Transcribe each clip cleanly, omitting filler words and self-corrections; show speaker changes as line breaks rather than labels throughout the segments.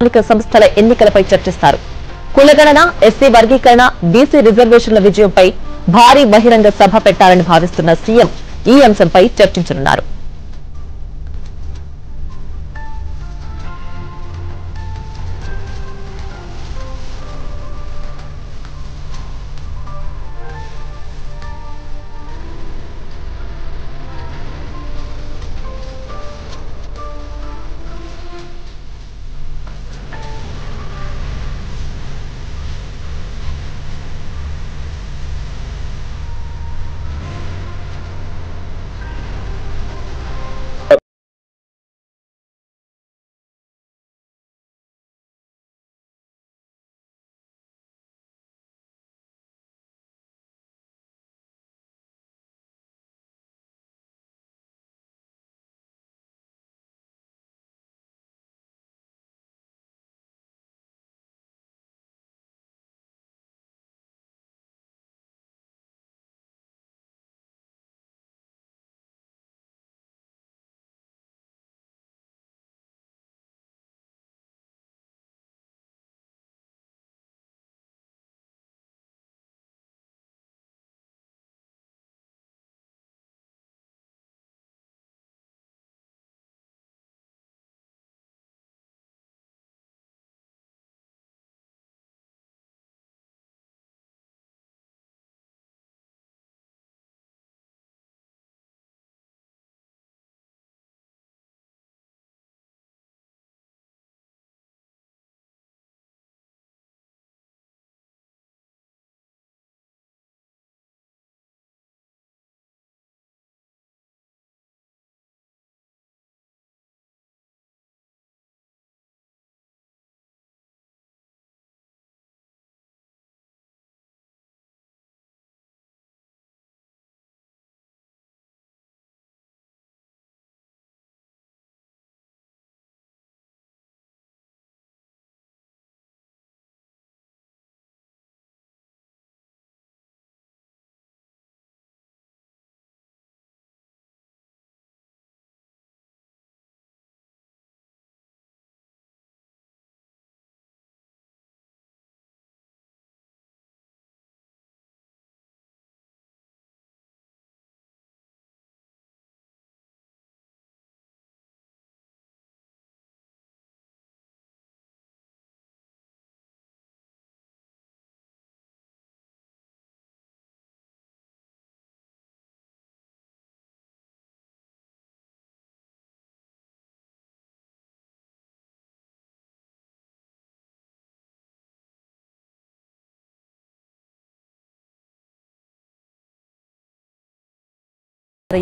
సంస్థల ఎన్నికలపై చర్చిస్తారు. కులగణన, ఎస్సీ వర్గీకరణ, బీసీ రిజర్వేషన్ల విజయంపై భారీ బహిరంగ సభ పెట్టాలని భావిస్తున్న సీఎం ఈ అంశంపై చర్చించనున్నారు.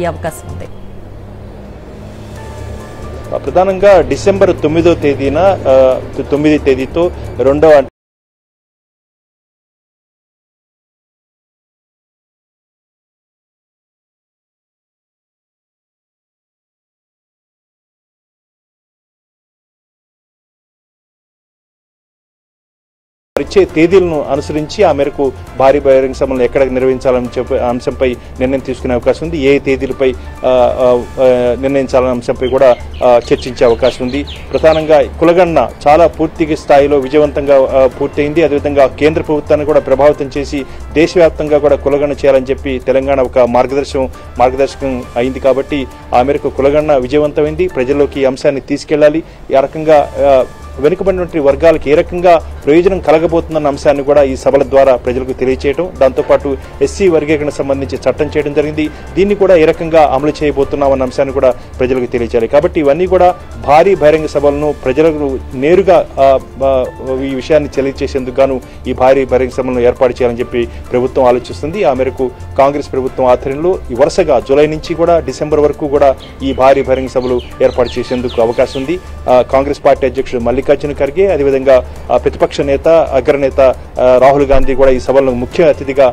అవకాశం ఉంది.
ప్రధానంగా డిసెంబర్ 9వ తేదీన 9 తేదీతో రెండవ ఇచ్చే తేదీలను అనుసరించి ఆ మేరకు భారీ బహిరంగ సభలను ఎక్కడ నిర్వహించాలని చెప్పే అంశంపై నిర్ణయం తీసుకునే అవకాశం ఉంది. ఏ తేదీలపై నిర్ణయించాలనే అంశంపై కూడా చర్చించే అవకాశం ఉంది. ప్రధానంగా కులగణన చాలా పూర్తి స్థాయిలో విజయవంతంగా పూర్తయింది. అదేవిధంగా కేంద్ర ప్రభుత్వాన్ని కూడా ప్రభావితం చేసి దేశవ్యాప్తంగా కూడా కులగణన చేయాలని చెప్పి తెలంగాణ ఒక మార్గదర్శకం అయింది. కాబట్టి ఆ మేరకు కులగణన విజయవంతమైంది. ప్రజల్లోకి ఈ అంశాన్ని తీసుకెళ్లాలి. ఆ రకంగా వెనుకబడినటువంటి వర్గాలకు ఏ రకంగా ప్రయోజనం కలగబోతుందన్న అంశాన్ని కూడా ఈ సభల ద్వారా ప్రజలకు తెలియచేయడం, దాంతోపాటు ఎస్సీ వర్గీకరణ సంబంధించి చట్టం చేయడం జరిగింది. దీన్ని కూడా ఏ రకంగా అమలు చేయబోతున్నామన్న అంశాన్ని కూడా ప్రజలకు తెలియచేయాలి. కాబట్టి ఇవన్నీ కూడా భారీ బహిరంగ సభలను ప్రజలకు నేరుగా ఈ విషయాన్ని తెలియచేసేందుకు గాను ఈ భారీ బహిరంగ సభలను ఏర్పాటు చేయాలని చెప్పి ప్రభుత్వం ఆలోచిస్తుంది. ఆ మేరకు కాంగ్రెస్ ప్రభుత్వం ఆధ్వర్యంలో ఈ వరుసగా జూలై నుంచి కూడా డిసెంబర్ వరకు కూడా ఈ భారీ బహిరంగ సభలు ఏర్పాటు చేసేందుకు అవకాశం ఉంది. కాంగ్రెస్ పార్టీ అధ్యక్షుడు మల్లికార్జున ఖర్గే, అదేవిధంగా ప్రతిపక్ష నేత అగ్రనేత రాహుల్ గాంధీ కూడా ఈ సభలను ముఖ్య అతిథిగా